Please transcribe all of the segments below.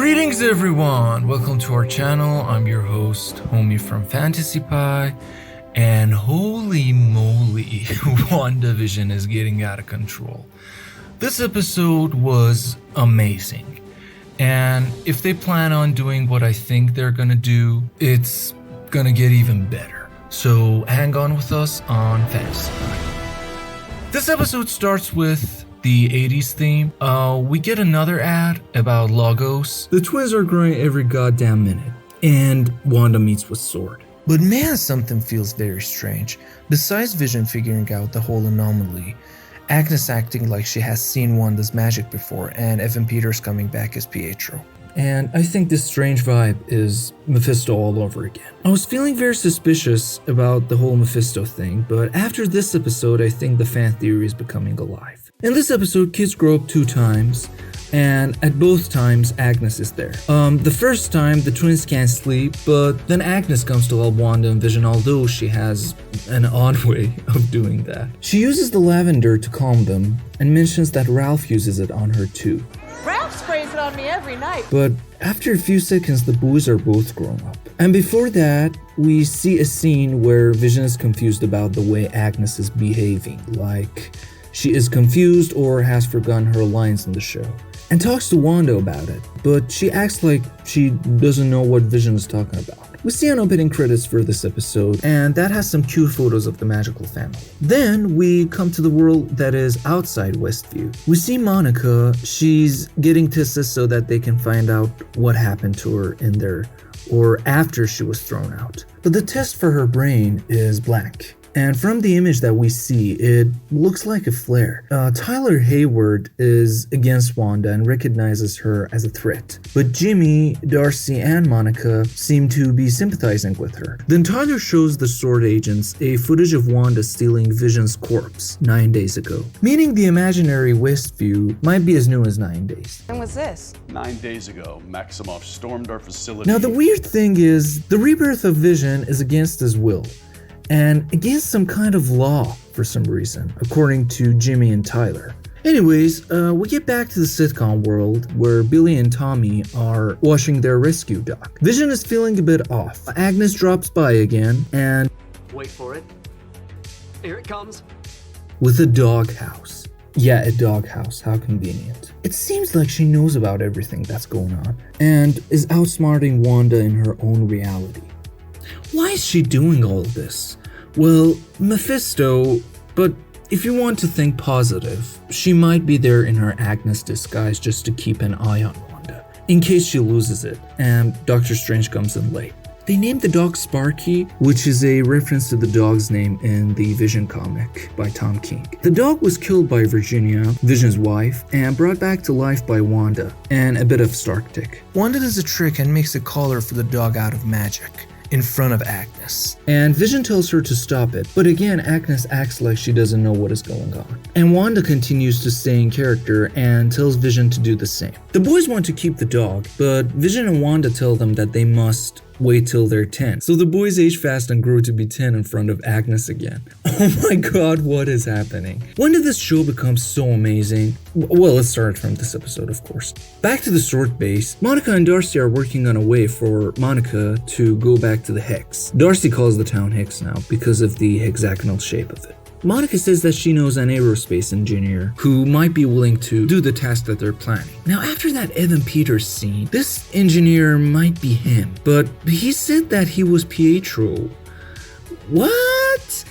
Greetings everyone, welcome to our channel. I'm your host, Homie from FantasyPie, and holy moly, WandaVision is getting out of control. This episode was amazing, and if they plan on doing what I think they're gonna do, it's gonna get even better. So hang on with us on FantasyPie. This episode starts with the 80s theme. We get another ad about Logos. The twins are growing every goddamn minute, and Wanda meets with S.W.O.R.D. But man, something feels very strange. Besides Vision figuring out the whole anomaly, Agnes acting like she has seen Wanda's magic before, and Evan Peters coming back as Pietro. And I think this strange vibe is Mephisto all over again. I was feeling very suspicious about the whole Mephisto thing, but after this episode, I think the fan theory is becoming alive. In this episode, kids grow up 2 times, and at both times, Agnes is there. The first time, the twins can't sleep, but then Agnes comes to help Wanda and Vision, although she has an odd way of doing that. She uses the lavender to calm them, and mentions that Ralph uses it on her too. Ralph sprays it on me every night. But after a few seconds, the boys are both grown up. And before that, we see a scene where Vision is confused about the way Agnes is behaving, like she is confused or has forgotten her lines in the show, and talks to Wanda about it, but she acts like she doesn't know what Vision is talking about. We see an opening credits for this episode, and that has some cute photos of the magical family. Then we come to the world that is outside Westview. We see Monica. She's getting tests so that they can find out what happened to her in there or after she was thrown out. But the test for her brain is blank. And from the image that we see, it looks like a flare. Tyler Hayward is against Wanda and recognizes her as a threat. But Jimmy, Darcy, and Monica seem to be sympathizing with her. Then Tyler shows the S.W.O.R.D agents a footage of Wanda stealing Vision's corpse 9 days ago, meaning the imaginary Westview might be as new as 9 days. When was this? 9 days ago, Maximoff stormed our facility. Now the weird thing is, the rebirth of Vision is against his will, and against some kind of law for some reason, according to Jimmy and Tyler. Anyways, we get back to the sitcom world where Billy and Tommy are washing their rescue dock. Vision is feeling a bit off. Agnes drops by again, and wait for it. Here it comes. with a doghouse. Yeah, a doghouse, how convenient. It seems like she knows about everything that's going on, and is outsmarting Wanda in her own reality. Why is she doing all this? Well, Mephisto, but if you want to think positive, she might be there in her Agnes disguise just to keep an eye on Wanda, in case she loses it, and Doctor Strange comes in late. They named the dog Sparky, which is a reference to the dog's name in the Vision comic by Tom King. The dog was killed by Virginia, Vision's wife, and brought back to life by Wanda, and a bit of Stark tick. Wanda does a trick and makes a collar for the dog out of magic in front of Agnes, and Vision tells her to stop it, but again Agnes acts like she doesn't know what is going on. And Wanda continues to stay in character and tells Vision to do the same. The boys want to keep the dog, but Vision and Wanda tell them that they must wait till they're 10. So the boys age fast and grow to be 10 in front of Agnes again. Oh my god, what is happening? When did this show become so amazing? Well, let's start from this episode, of course. Back to the S.W.O.R.D base, Monica and Darcy are working on a way for Monica to go back to the Hex. Darcy calls the town Hex now because of the hexagonal shape of it. Monica says that she knows an aerospace engineer who might be willing to do the task that they're planning. Now, after that Evan Peters scene, this engineer might be him, but he said that he was Pietro. What?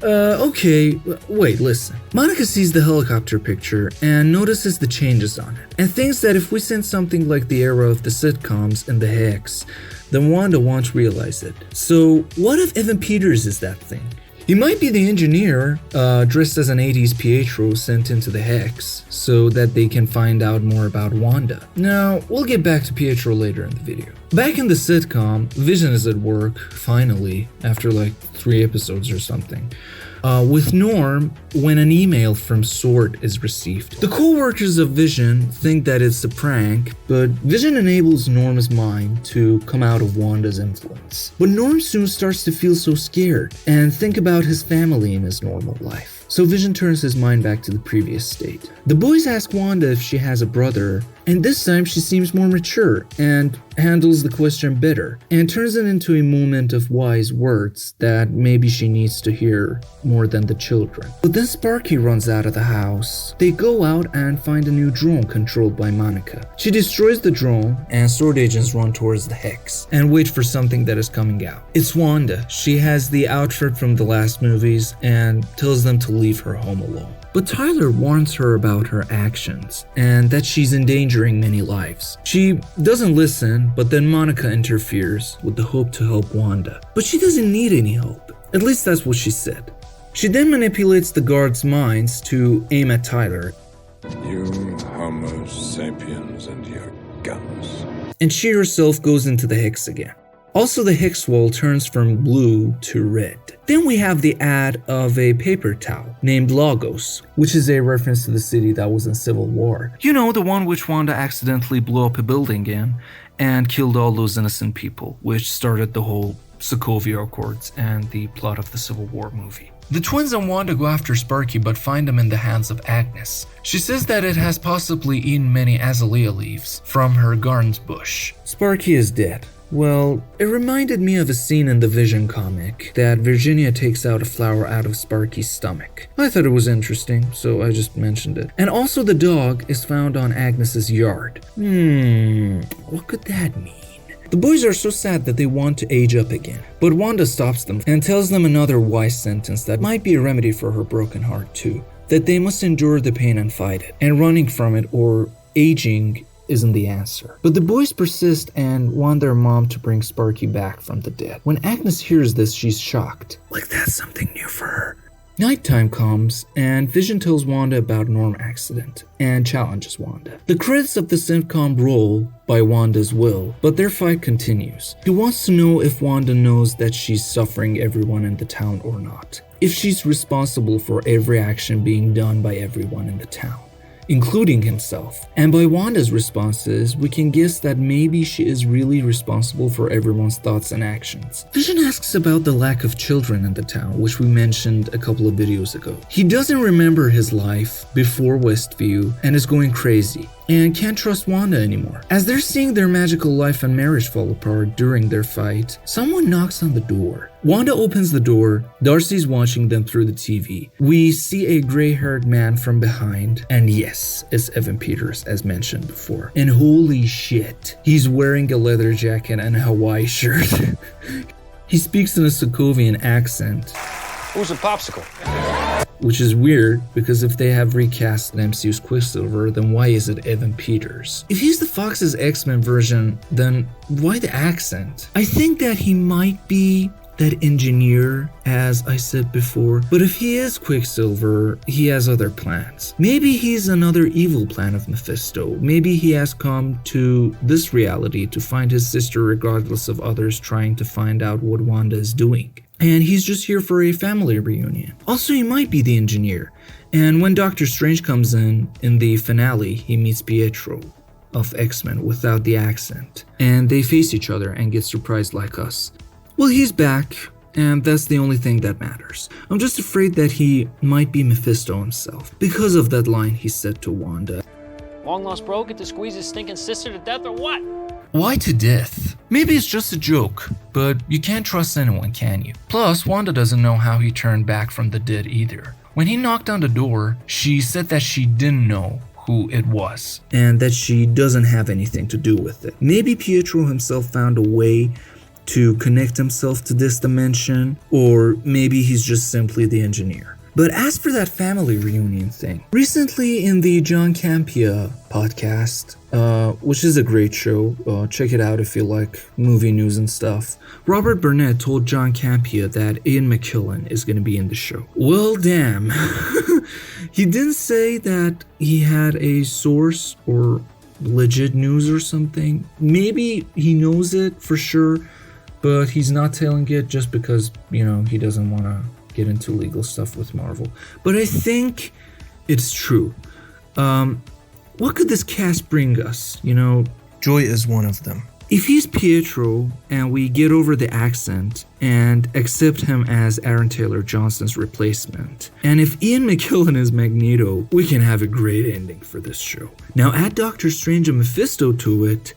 Okay, wait, listen. Monica sees the helicopter picture and notices the changes on it, and thinks that if we send something like the era of the sitcoms in the Hex, then Wanda won't realize it. So, what if Evan Peters is that thing? He might be the engineer, dressed as an 80s Pietro sent into the Hex, so that they can find out more about Wanda. Now, we'll get back to Pietro later in the video. Back in the sitcom, Vision is at work, finally, after like 3 episodes or something, with Norm when an email from S.W.O.R.D is received. The co-workers of Vision think that it's a prank, but Vision enables Norm's mind to come out of Wanda's influence. But Norm soon starts to feel so scared and think about his family in his normal life. So Vision turns his mind back to the previous state. The boys ask Wanda if she has a brother, And this time she seems more mature and handles the question better and turns it into a moment of wise words that maybe she needs to hear more than the children. But then Sparky runs out of the house. They go out and find a new drone controlled by Monica. She destroys the drone and S.W.O.R.D agents run towards the Hex and wait for something that is coming out. It's Wanda. She has the outfit from the last movies and tells them to leave her home alone. But Tyler warns her about her actions and that she's endangering many lives. She doesn't listen, but then Monica interferes with the hope to help Wanda. But she doesn't need any help. At least that's what she said. She then manipulates the guards' minds to aim at Tyler. You Homo sapiens and your guns. And she herself goes into the Hex again. Also, the Hex wall turns from blue to red. Then we have the ad of a paper towel named Lagos, which is a reference to the city that was in Civil War. You know, the one which Wanda accidentally blew up a building in and killed all those innocent people, which started the whole Sokovia Accords and the plot of the Civil War movie. The twins and Wanda go after Sparky but find him in the hands of Agnes. She says that it has possibly eaten many azalea leaves from her garden's bush. Sparky is dead. Well, it reminded me of a scene in the Vision comic that Virginia takes out a flower out of Sparky's stomach. I thought it was interesting, so I just mentioned it. And also the dog is found on Agnes's yard. What could that mean? The boys are so sad that they want to age up again, but Wanda stops them and tells them another wise sentence that might be a remedy for her broken heart too, that they must endure the pain and fight it, and running from it or aging isn't the answer. But the boys persist and want their mom to bring Sparky back from the dead. When Agnes hears this, she's shocked. Like that's something new for her. Nighttime comes, and Vision tells Wanda about Norm's accident, and challenges Wanda. The credits of the sitcom roll by Wanda's will, but their fight continues. He wants to know if Wanda knows that she's suffering everyone in the town or not. If she's responsible for every action being done by everyone in the town, including himself. And by Wanda's responses, we can guess that maybe she is really responsible for everyone's thoughts and actions. Vision asks about the lack of children in the town, which we mentioned a couple of videos ago. He doesn't remember his life before Westview and is going crazy and can't trust Wanda anymore. As they're seeing their magical life and marriage fall apart during their fight, someone knocks on the door. Wanda opens the door. Darcy's watching them through the TV. We see a gray-haired man from behind, and yes, it's Evan Peters as mentioned before. And holy shit, he's wearing a leather jacket and a Hawaii shirt. He speaks in a Sokovian accent. Who's a popsicle? Which is weird, because if they have recast MCU's Quicksilver, then why is it Evan Peters? If he's the Fox's X-Men version, then why the accent? I think that he might be that engineer, as I said before, but if he is Quicksilver, he has other plans. Maybe he's another evil plan of Mephisto. Maybe he has come to this reality to find his sister regardless of others trying to find out what Wanda is doing. And he's just here for a family reunion. Also, he might be the engineer. And when Doctor Strange comes in the finale, he meets Pietro of X-Men without the accent. And they face each other and get surprised like us. Well, he's back, and that's the only thing that matters. I'm just afraid that he might be Mephisto himself, because of that line he said to Wanda. Long lost bro get to squeeze his stinking sister to death or what? Why to death? Maybe it's just a joke, but you can't trust anyone, can you? Plus, Wanda doesn't know how he turned back from the dead either. When he knocked on the door, she said that she didn't know who it was, and that she doesn't have anything to do with it. Maybe Pietro himself found a way to connect himself to this dimension, or maybe he's just simply the engineer. But as for that family reunion thing, recently in the John Campea podcast, which is a great show, check it out if you like movie news and stuff, Robert Burnett told John Campea that Ian McKellen is going to be in the show. Well, damn. He didn't say that he had a source or legit news or something. Maybe he knows it for sure, but he's not telling it just because, he doesn't want to get into legal stuff with Marvel. But I think it's true. What could this cast bring us? Joy is one of them. If he's Pietro and we get over the accent and accept him as Aaron Taylor Johnson's replacement, and if Ian McKellen is Magneto, we can have a great ending for this show. Now add Doctor Strange and Mephisto to it.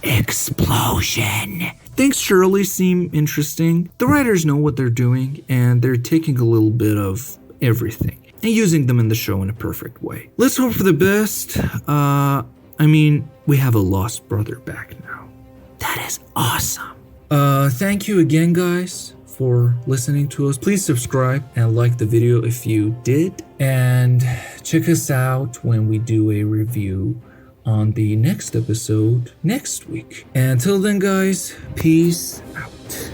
Explosion! Things surely seem interesting. The writers know what they're doing and they're taking a little bit of everything and using them in the show in a perfect way. Let's hope for the best. We have a lost brother back now. That is awesome. Thank you again, guys, for listening to us. Please subscribe and like the video if you did. And check us out when we do a review on the next episode next week. And until then, guys, peace out.